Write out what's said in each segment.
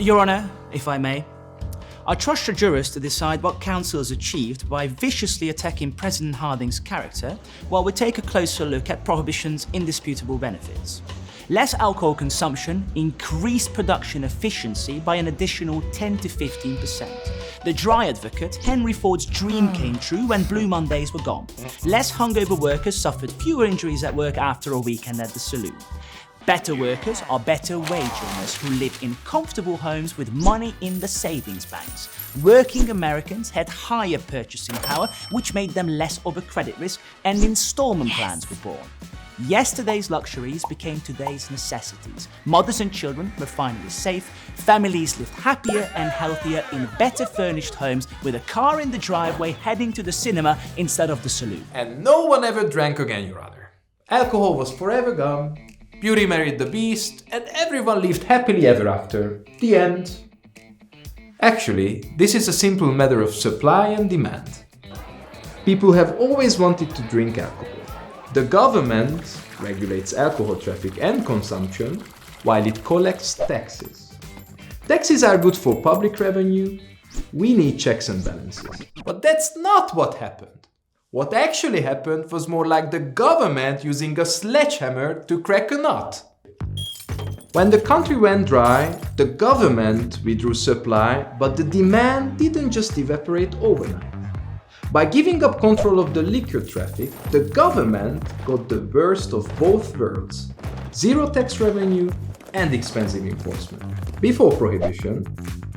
Your Honour, if I may, I trust your jurors to decide what counsel has achieved by viciously attacking President Harding's character, while we take a closer look at Prohibition's indisputable benefits. Less alcohol consumption increased production efficiency by an additional 10 to 15%. The dry advocate, Henry Ford's dream came true when Blue Mondays were gone. Less hungover workers suffered fewer injuries at work after a weekend at the saloon. Better workers are better wage earners who live in comfortable homes with money in the savings banks. Working Americans had higher purchasing power, which made them less of a credit risk, and installment plans were born. Yesterday's luxuries became today's necessities. Mothers and children were finally safe. Families lived happier and healthier in better furnished homes with a car in the driveway heading to the cinema instead of the saloon. And no one ever drank again, Your Honor. Alcohol was forever gone. Beauty married the Beast, and everyone lived happily ever after. The end. Actually, this is a simple matter of supply and demand. People have always wanted to drink alcohol. The government regulates alcohol traffic and consumption, while it collects taxes. Taxes are good for public revenue. We need checks and balances. But that's not what happened. What actually happened was more like the government using a sledgehammer to crack a nut. When the country went dry, the government withdrew supply, but the demand didn't just evaporate overnight. By giving up control of the liquor traffic, the government got the worst of both worlds: zero tax revenue and expensive enforcement. Before Prohibition,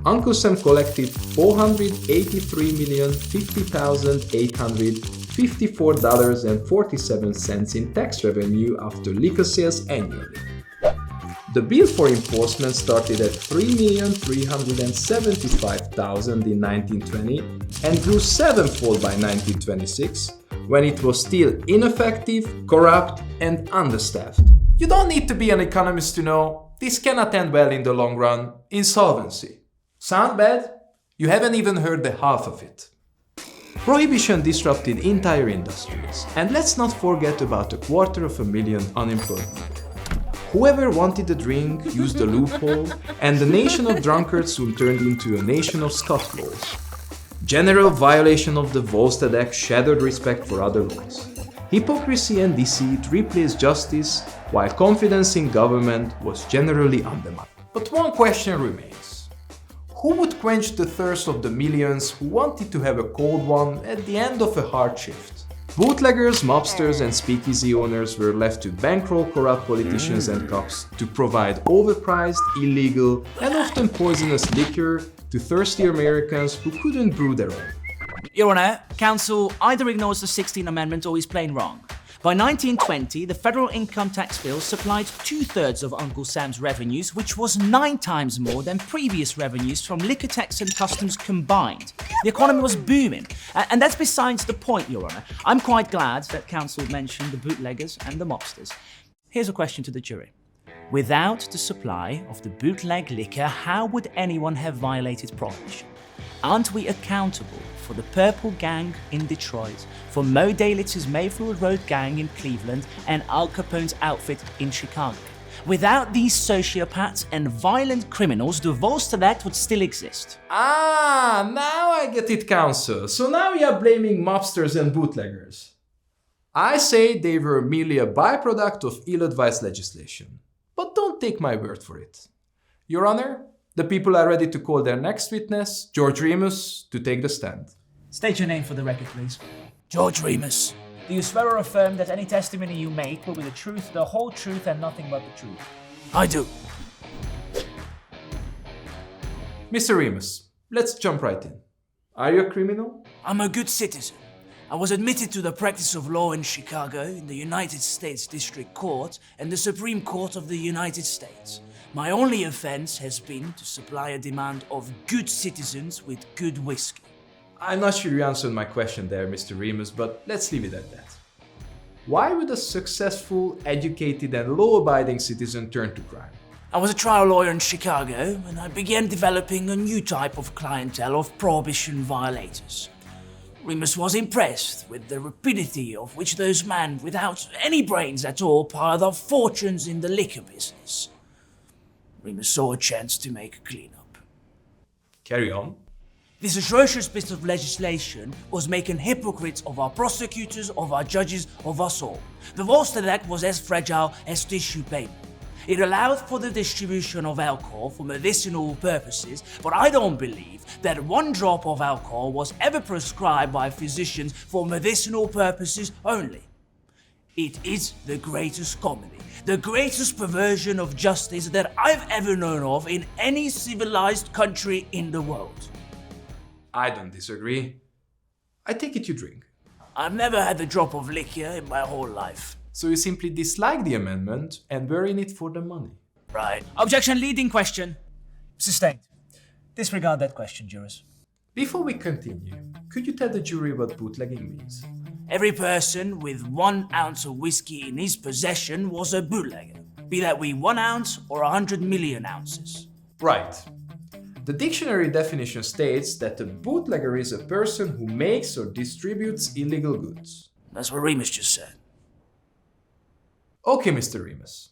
Uncle Sam collected $483,050,854.47 in tax revenue after liquor sales annually. The bill for enforcement started at $3,375,000 in 1920 and grew sevenfold by 1926, when it was still ineffective, corrupt, and understaffed. You don't need to be an economist to know this cannot end well in the long run. Insolvency. Sound bad? You haven't even heard the half of it. Prohibition disrupted entire industries, and let's not forget about 250,000 unemployed people. Whoever wanted a drink used the loophole, and the nation of drunkards soon turned into a nation of scuffles. General violation of the Volstead Act shattered respect for other laws. Hypocrisy and deceit replaced justice, while confidence in government was generally undermined. But one question remains. Who would quench the thirst of the millions who wanted to have a cold one at the end of a hard shift? Bootleggers, mobsters, and speakeasy owners were left to bankroll corrupt politicians and cops to provide overpriced, illegal, and often poisonous liquor to thirsty Americans who couldn't brew their own. Your Honour, counsel either ignores the 16th Amendment or is plain wrong. By 1920, the federal income tax bill supplied 2/3 of Uncle Sam's revenues, which was 9 times more than previous revenues from liquor tax and customs combined. The economy was booming. And that's besides the point, Your Honour. I'm quite glad that counsel mentioned the bootleggers and the mobsters. Here's a question to the jury. Without the supply of the bootleg liquor, how would anyone have violated Prohibition? Aren't we accountable for the Purple Gang in Detroit, for Mo Dalitz's Mayfield Road Gang in Cleveland, and Al Capone's outfit in Chicago? Without these sociopaths and violent criminals, the Volstead Act would still exist. Now I get it, counsel. So now you are blaming mobsters and bootleggers. I say they were merely a byproduct of ill-advised legislation. But don't take my word for it. Your Honor, the people are ready to call their next witness, George Remus, to take the stand. State your name for the record, please. George Remus. Do you swear or affirm that any testimony you make will be the truth, the whole truth, and nothing but the truth? I do. Mr. Remus, let's jump right in. Are you a criminal? I'm a good citizen. I was admitted to the practice of law in Chicago, in the United States District Court, and the Supreme Court of the United States. My only offense has been to supply a demand of good citizens with good whiskey. I'm not sure you answered my question there, Mr. Remus, but let's leave it at that. Why would a successful, educated, and law-abiding citizen turn to crime? I was a trial lawyer in Chicago, and I began developing a new type of clientele of Prohibition violators. Remus was impressed with the rapidity of which those men without any brains at all piled up fortunes in the liquor business. Remus saw a chance to make a clean-up. Carry on. This atrocious bit of legislation was making hypocrites of our prosecutors, of our judges, of us all. The Volstead Act was as fragile as tissue paper. It allowed for the distribution of alcohol for medicinal purposes, but I don't believe that 1 drop of alcohol was ever prescribed by physicians for medicinal purposes only. It is the greatest comedy, the greatest perversion of justice that I've ever known of in any civilized country in the world. I don't disagree. I take it you drink. I've never had a drop of liquor in my whole life. So you simply dislike the amendment and were in it for the money. Right. Objection, leading question. Sustained. Disregard that question, jurors. Before we continue, could you tell the jury what bootlegging means? Every person with 1 ounce of whiskey in his possession was a bootlegger, be that we 1 ounce or 100 million ounces. Right. The dictionary definition states that a bootlegger is a person who makes or distributes illegal goods. That's what Remus just said. Okay, Mr. Remus.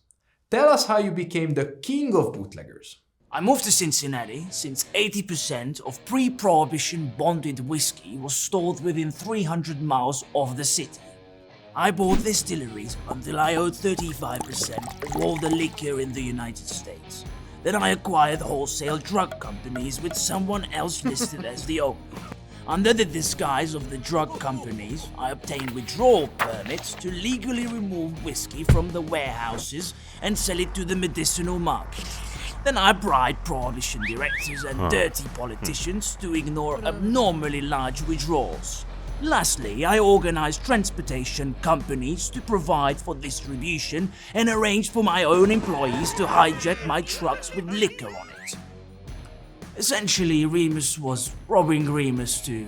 Tell us how you became the king of bootleggers. I moved to Cincinnati since 80% of pre-prohibition bonded whiskey was stored within 300 miles of the city. I bought distilleries until I owed 35% of all the liquor in the United States. Then I acquired wholesale drug companies with someone else listed as the owner. Under the disguise of the drug companies, I obtained withdrawal permits to legally remove whiskey from the warehouses and sell it to the medicinal market. Then I bribed prohibition directors and dirty politicians to ignore abnormally large withdrawals. Lastly, I organized transportation companies to provide for distribution and arranged for my own employees to hijack my trucks with liquor on it. Essentially, Remus was robbing Remus to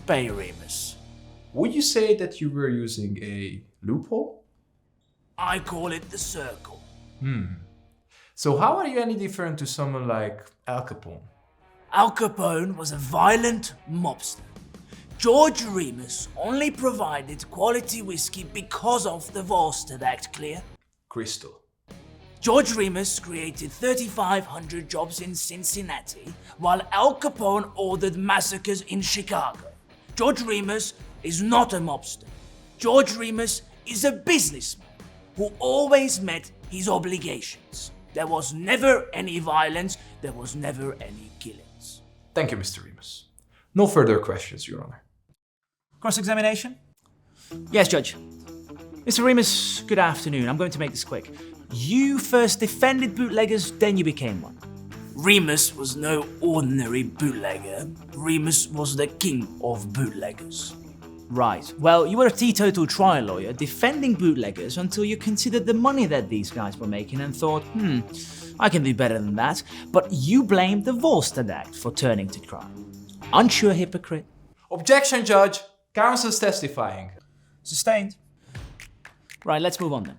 pay Remus. Would you say that you were using a loophole? I call it the circle. So how are you any different to someone like Al Capone? Al Capone was a violent mobster. George Remus only provided quality whiskey because of the Volstead Act, clear? Crystal. George Remus created 3,500 jobs in Cincinnati, while Al Capone ordered massacres in Chicago. George Remus is not a mobster. George Remus is a businessman who always met his obligations. There was never any violence, there was never any killings. Thank you, Mr. Remus. No further questions, Your Honor. Cross-examination? Yes, Judge. Mr. Remus, good afternoon. I'm going to make this quick. You first defended bootleggers, then you became one. Remus was no ordinary bootlegger. Remus was the king of bootleggers. Right. Well, you were a teetotal trial lawyer defending bootleggers until you considered the money that these guys were making and thought, I can do better than that. But you blamed the Volstead Act for turning to crime. Aren't you a hypocrite? Objection, Judge. Counsel's testifying. Sustained. Right, let's move on then.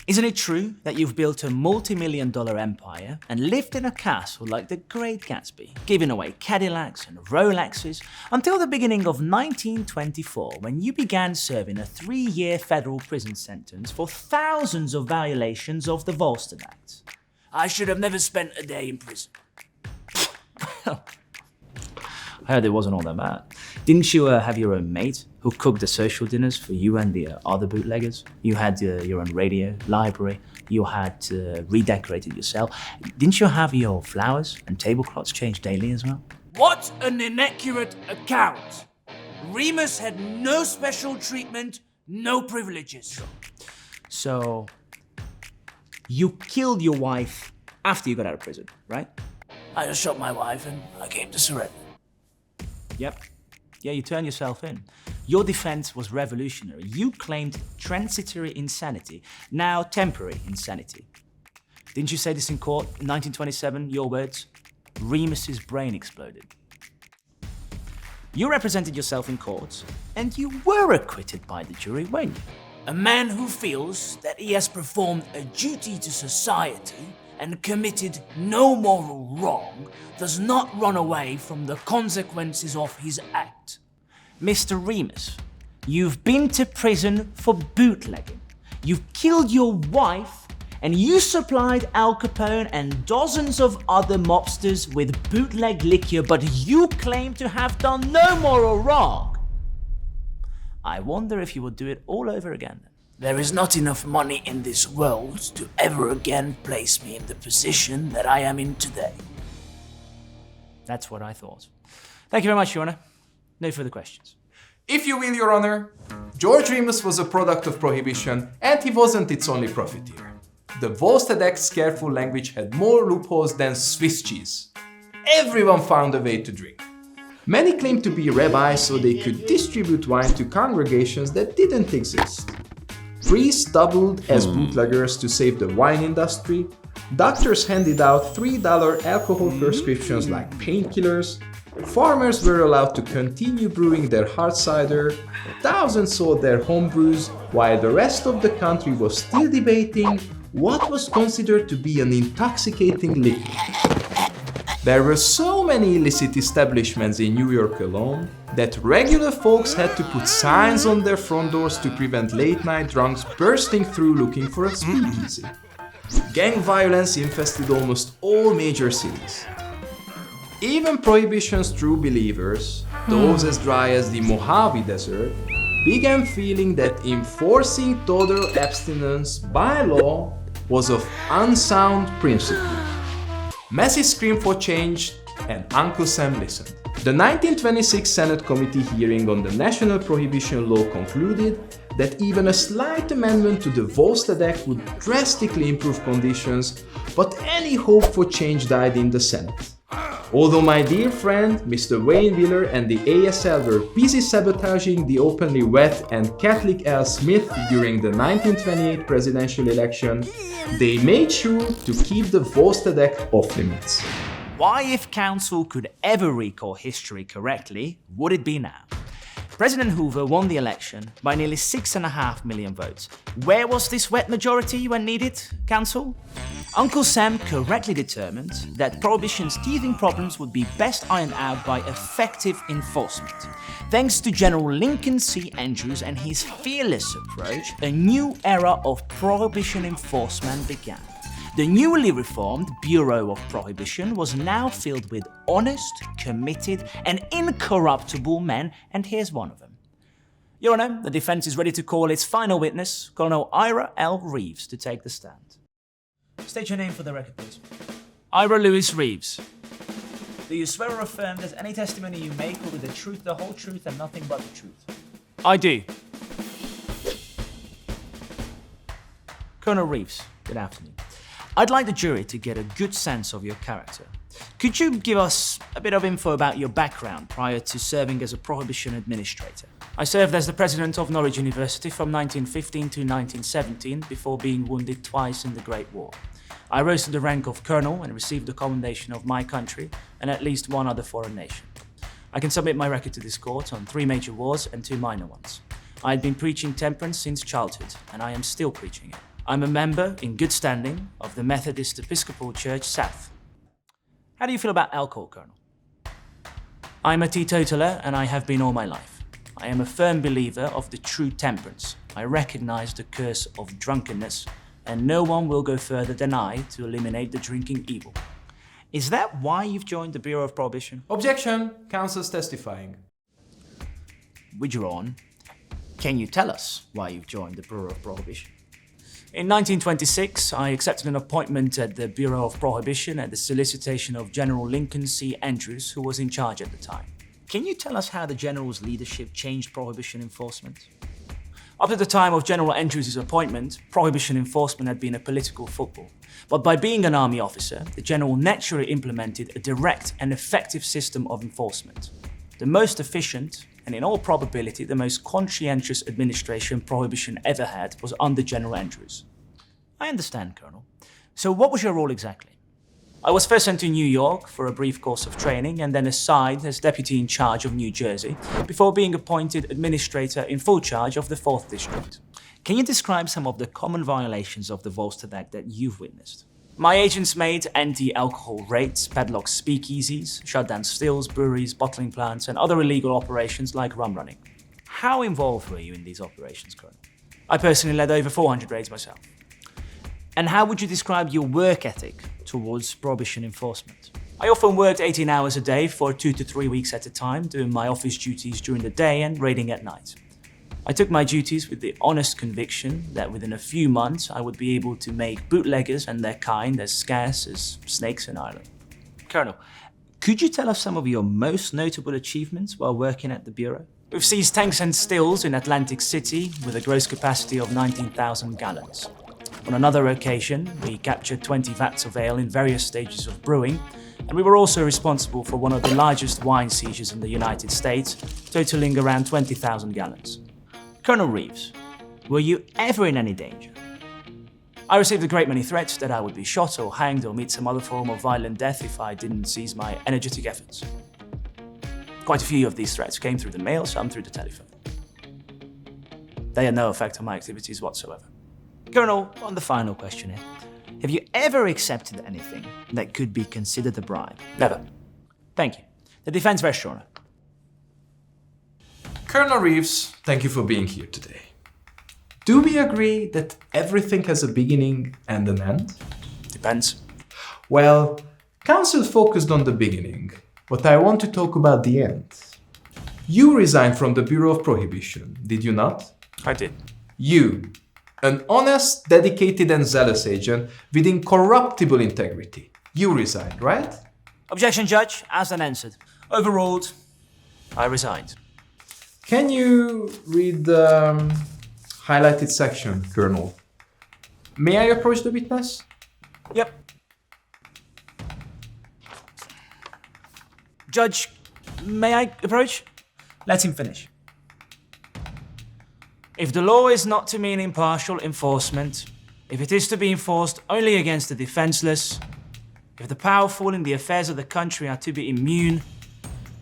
Isn't it true that you've built a multi-million-dollar empire and lived in a castle like the Great Gatsby, giving away Cadillacs and Rolexes until the beginning of 1924, when you began serving a 3-year federal prison sentence for thousands of violations of the Volstead Act? I should have never spent a day in prison. I heard it wasn't all that bad. Didn't you have your own mate who cooked the social dinners for you and the other bootleggers? You had your own radio, library, you had redecorated yourself. Didn't you have your flowers and tablecloths changed daily as well? What an inaccurate account! Remus had no special treatment, no privileges. So, you killed your wife after you got out of prison, right? I just shot my wife and I came to surrender. Yep. Yeah, you turned yourself in. Your defense was revolutionary. You claimed transitory insanity, now temporary insanity. Didn't you say this in court in 1927, your words? Remus's brain exploded. You represented yourself in court, and you were acquitted by the jury, weren't you? A man who feels that he has performed a duty to society and committed no moral wrong does not run away from the consequences of his act. Mr. Remus, you've been to prison for bootlegging. You've killed your wife and you supplied Al Capone and dozens of other mobsters with bootleg liquor, but you claim to have done no moral wrong. I wonder if you would do it all over again. There is not enough money in this world to ever again place me in the position that I am in today. That's what I thought. Thank you very much, Your Honor. No further questions. If you will, Your Honor, George Remus was a product of Prohibition, and he wasn't its only profiteer. The Volstead Act's careful language had more loopholes than Swiss cheese. Everyone found a way to drink. Many claimed to be rabbis so they could distribute wine to congregations that didn't exist. Priests doubled as bootleggers to save the wine industry. Doctors handed out $3 alcohol prescriptions like painkillers. Farmers were allowed to continue brewing their hard cider. Thousands sold their home brews, while the rest of the country was still debating what was considered to be an intoxicating liquor. There were so many illicit establishments in New York alone that regular folks had to put signs on their front doors to prevent late-night drunks bursting through looking for a speakeasy. Gang violence infested almost all major cities. Even Prohibition's true believers, those as dry as the Mojave Desert, began feeling that enforcing total abstinence by law was of unsound principle. Masses screamed for change, and Uncle Sam listened. The 1926 Senate committee hearing on the National Prohibition Law concluded that even a slight amendment to the Volstead Act would drastically improve conditions, but any hope for change died in the Senate. Although my dear friend Mr. Wayne Wheeler and the ASL were busy sabotaging the openly wet and Catholic Al Smith during the 1928 presidential election, they made sure to keep the Volstead Act off limits. Why, if counsel could ever recall history correctly, would it be now? President Hoover won the election by nearly 6.5 million votes. Where was this wet majority when needed, counsel? Uncle Sam correctly determined that Prohibition's teething problems would be best ironed out by effective enforcement. Thanks to General Lincoln C. Andrews and his fearless approach, a new era of Prohibition enforcement began. The newly reformed Bureau of Prohibition was now filled with honest, committed, and incorruptible men, and here's one of them. Your Honor, the defense is ready to call its final witness, Colonel Ira L. Reeves, to take the stand. State your name for the record, please. Ira Lewis Reeves. Do you swear or affirm that any testimony you make will be the truth, the whole truth, and nothing but the truth? I do. Colonel Reeves, good afternoon. I'd like the jury to get a good sense of your character. Could you give us a bit of info about your background prior to serving as a Prohibition administrator? I served as the president of Norwich University from 1915 to 1917 before being wounded twice in the Great War. I rose to the rank of colonel and received the commendation of my country and at least one other foreign nation. I can submit my record to this court on 3 major wars and 2 minor ones. I had been preaching temperance since childhood, and I am still preaching it. I'm a member, in good standing, of the Methodist Episcopal Church South. How do you feel about alcohol, Colonel? I'm a teetotaler, and I have been all my life. I am a firm believer of the true temperance. I recognize the curse of drunkenness, and no one will go further than I to eliminate the drinking evil. Is that why you've joined the Bureau of Prohibition? Objection! Counsel's testifying. Withdrawn. Can you tell us why you've joined the Bureau of Prohibition? In 1926, I accepted an appointment at the Bureau of Prohibition at the solicitation of General Lincoln C. Andrews, who was in charge at the time. Can you tell us how the General's leadership changed Prohibition enforcement? Up to the time of General Andrews' appointment, Prohibition enforcement had been a political football. But by being an army officer, the General naturally implemented a direct and effective system of enforcement. The most efficient, and in all probability the most conscientious administration Prohibition ever had was under General Andrews. I understand, Colonel. So what was your role exactly? I was first sent to New York for a brief course of training and then assigned as deputy in charge of New Jersey before being appointed administrator in full charge of the 4th District. Can you describe some of the common violations of the Volstead Act that you've witnessed? My agents made anti-alcohol raids, padlocked speakeasies, shut down stills, breweries, bottling plants, and other illegal operations like rum running. How involved were you in these operations, Colonel? I personally led over 400 raids myself. And how would you describe your work ethic towards prohibition enforcement? I often worked 18 hours a day for 2 to 3 weeks at a time, doing my office duties during the day and raiding at night. I took my duties with the honest conviction that within a few months I would be able to make bootleggers and their kind as scarce as snakes in Ireland. Colonel, could you tell us some of your most notable achievements while working at the Bureau? We've seized tanks and stills in Atlantic City with a gross capacity of 19,000 gallons. On another occasion, we captured 20 vats of ale in various stages of brewing, and we were also responsible for one of the largest wine seizures in the United States, totaling around 20,000 gallons. Colonel Reeves, were you ever in any danger? I received a great many threats that I would be shot or hanged or meet some other form of violent death if I didn't cease my energetic efforts. Quite a few of these threats came through the mail, some through the telephone. They had no effect on my activities whatsoever. Colonel, on the final question here, have you ever accepted anything that could be considered a bribe? Never. Thank you. The defense rests your honor. Colonel Reeves, thank you for being here today. Do we agree that everything has a beginning and an end? Depends. Well, Council focused on the beginning, but I want to talk about the end. You resigned from the Bureau of Prohibition, did you not? I did. You, an honest, dedicated and zealous agent with incorruptible integrity. You resigned, right? Objection, Judge. As unanswered. Overruled. I resigned. Can you read the highlighted section, Colonel? May I approach the witness? Yep. Judge, may I approach? Let him finish. If the law is not to mean impartial enforcement, if it is to be enforced only against the defenseless, if the powerful in the affairs of the country are to be immune,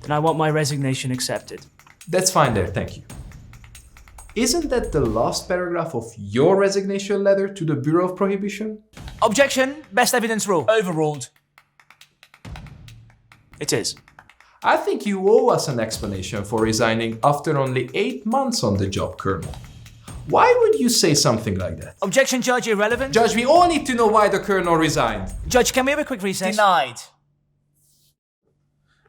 then I want my resignation accepted. That's fine there, thank you. Isn't that the last paragraph of your resignation letter to the Bureau of Prohibition? Objection, best evidence rule. Overruled. It is. I think you owe us an explanation for resigning after only 8 months on the job, Colonel. Why would you say something like that? Objection, Judge, irrelevant. Judge, we all need to know why the Colonel resigned. Judge, can we have a quick recess? Denied.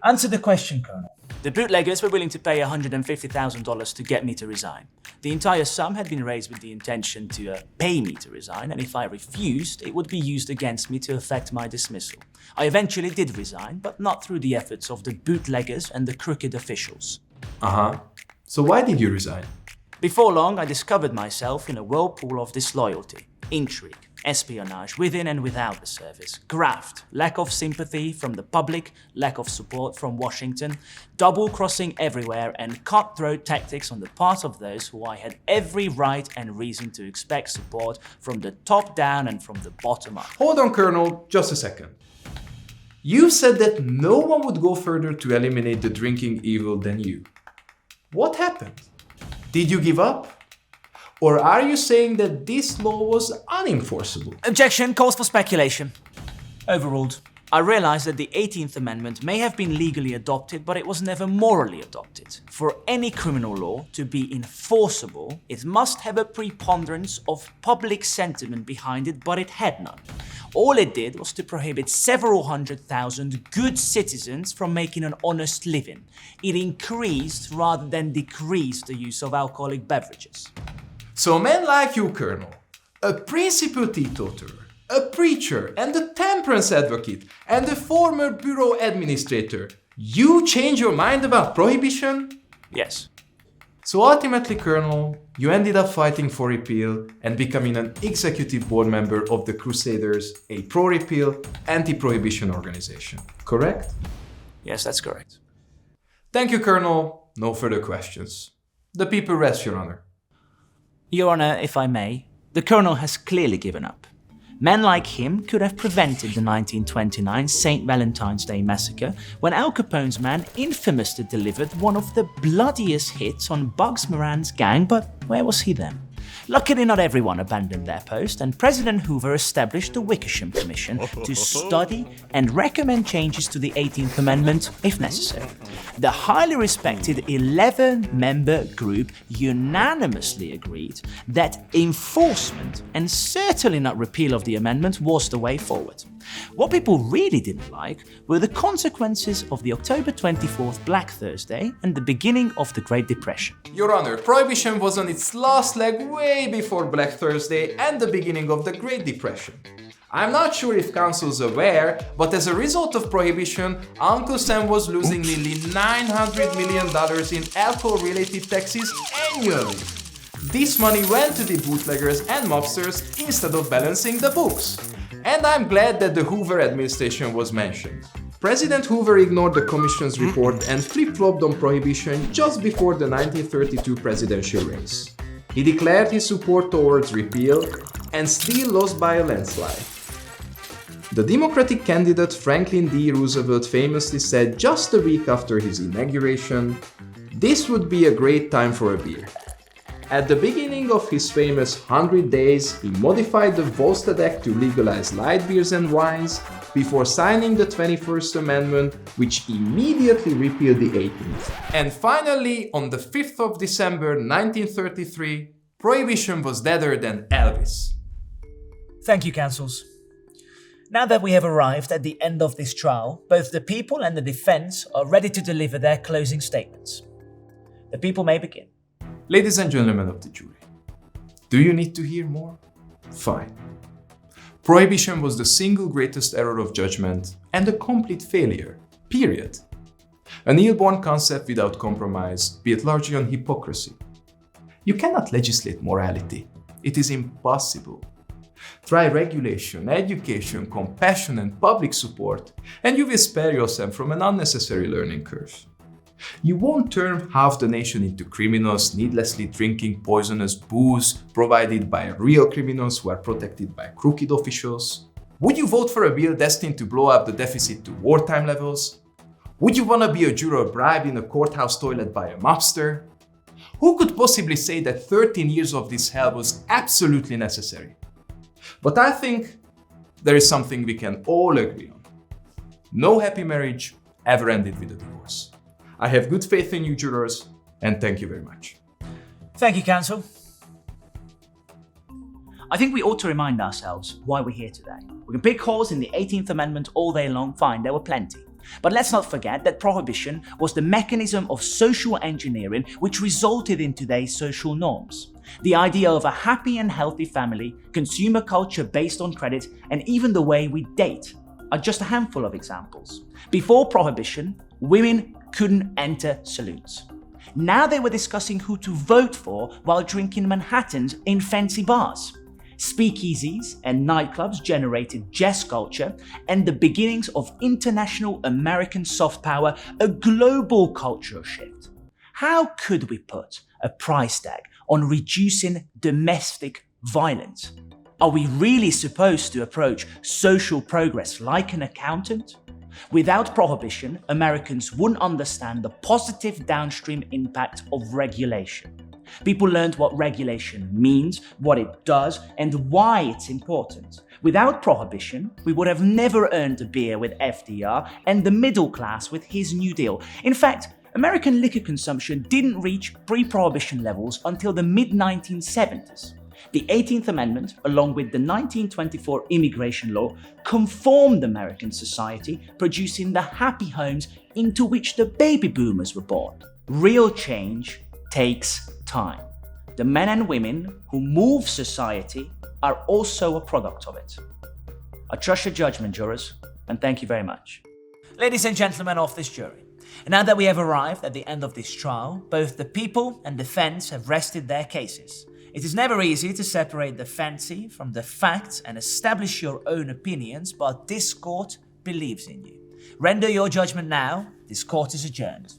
Answer the question, Colonel. The bootleggers were willing to pay $150,000 to get me to resign. The entire sum had been raised with the intention to pay me to resign, and if I refused, it would be used against me to effect my dismissal. I eventually did resign, but not through the efforts of the bootleggers and the crooked officials. So why did you resign? Before long, I discovered myself in a whirlpool of disloyalty, intrigue, espionage within and without the service, graft, lack of sympathy from the public, lack of support from Washington, double-crossing everywhere, and cutthroat tactics on the part of those who I had every right and reason to expect support from the top down and from the bottom up. Hold on, Colonel, just a second. You said that no one would go further to eliminate the drinking evil than you. What happened? Did you give up? Or are you saying that this law was unenforceable? Objection calls for speculation. Overruled. I realize that the 18th Amendment may have been legally adopted, but it was never morally adopted. For any criminal law to be enforceable, it must have a preponderance of public sentiment behind it, but it had none. All it did was to prohibit several 100,000 good citizens from making an honest living. It increased rather than decreased the use of alcoholic beverages. So men like you, Colonel, a principal teetotaler, a preacher and a temperance advocate and a former bureau administrator, you change your mind about prohibition? Yes. So ultimately, Colonel, you ended up fighting for repeal and becoming an executive board member of the Crusaders, a pro-repeal, anti-prohibition organization, correct? Yes, that's correct. Thank you, Colonel. No further questions. The people rest, Your Honor. Your Honor, if I may, the Colonel has clearly given up. Men like him could have prevented the 1929 St. Valentine's Day massacre when Al Capone's man infamously delivered one of the bloodiest hits on Bugs Moran's gang, but where was he then? Luckily, not everyone abandoned their post, and President Hoover established the Wickersham Commission to study and recommend changes to the 18th Amendment if necessary. The highly respected 11-member group unanimously agreed that enforcement, and certainly not repeal of the amendment, was the way forward. What people really didn't like were the consequences of the October 24th Black Thursday and the beginning of the Great Depression. Your Honor, Prohibition was on its last leg way before Black Thursday and the beginning of the Great Depression. I'm not sure if Council's aware, but as a result of Prohibition, Uncle Sam was losing nearly $900 million in alcohol-related taxes annually. This money went to the bootleggers and mobsters instead of balancing the books. And I'm glad that the Hoover administration was mentioned. President Hoover ignored the Commission's report and flip-flopped on Prohibition just before the 1932 presidential race. He declared his support towards repeal and still lost by a landslide. The Democratic candidate Franklin D. Roosevelt famously said just a week after his inauguration, "This would be a great time for a beer." At the beginning of his famous 100 days, he modified the Volstead Act to legalize light beers and wines before signing the 21st Amendment, which immediately repealed the 18th. And finally, on the 5th of December 1933, Prohibition was deader than Elvis. Thank you, counsels. Now that we have arrived at the end of this trial, both the people and the defense are ready to deliver their closing statements. The people may begin. Ladies and gentlemen of the jury, do you need to hear more? Fine. Prohibition was the single greatest error of judgment and a complete failure, period. An ill-born concept without compromise, built largely on hypocrisy. You cannot legislate morality. It is impossible. Try regulation, education, compassion, and public support, and you will spare yourself from an unnecessary learning curve. You won't turn half the nation into criminals needlessly drinking poisonous booze provided by real criminals who are protected by crooked officials. Would you vote for a bill destined to blow up the deficit to wartime levels? Would you want to be a juror bribed in a courthouse toilet by a mobster? Who could possibly say that 13 years of this hell was absolutely necessary? But I think there is something we can all agree on. No happy marriage ever ended with a divorce. I have good faith in you, jurors, and thank you very much. Thank you, counsel. I think we ought to remind ourselves why we're here today. We can pick holes in the 18th Amendment all day long, fine, there were plenty. But let's not forget that Prohibition was the mechanism of social engineering which resulted in today's social norms. The idea of a happy and healthy family, consumer culture based on credit, and even the way we date are just a handful of examples. Before Prohibition, women couldn't enter saloons. Now they were discussing who to vote for while drinking Manhattans in fancy bars. Speakeasies and nightclubs generated jazz culture and the beginnings of international American soft power, a global cultural shift. How could we put a price tag on reducing domestic violence? Are we really supposed to approach social progress like an accountant? Without Prohibition, Americans wouldn't understand the positive downstream impact of regulation. People learned what regulation means, what it does, and why it's important. Without Prohibition, we would have never earned a beer with FDR and the middle class with his New Deal. In fact, American liquor consumption didn't reach pre-Prohibition levels until the mid-1970s. The 18th Amendment, along with the 1924 immigration law, conformed American society, producing the happy homes into which the baby boomers were born. Real change takes time. The men and women who move society are also a product of it. I trust your judgment, jurors, and thank you very much. Ladies and gentlemen of this jury, now that we have arrived at the end of this trial, both the people and defense have rested their cases. It is never easy to separate the fancy from the facts and establish your own opinions, but this court believes in you. Render your judgment now. This court is adjourned.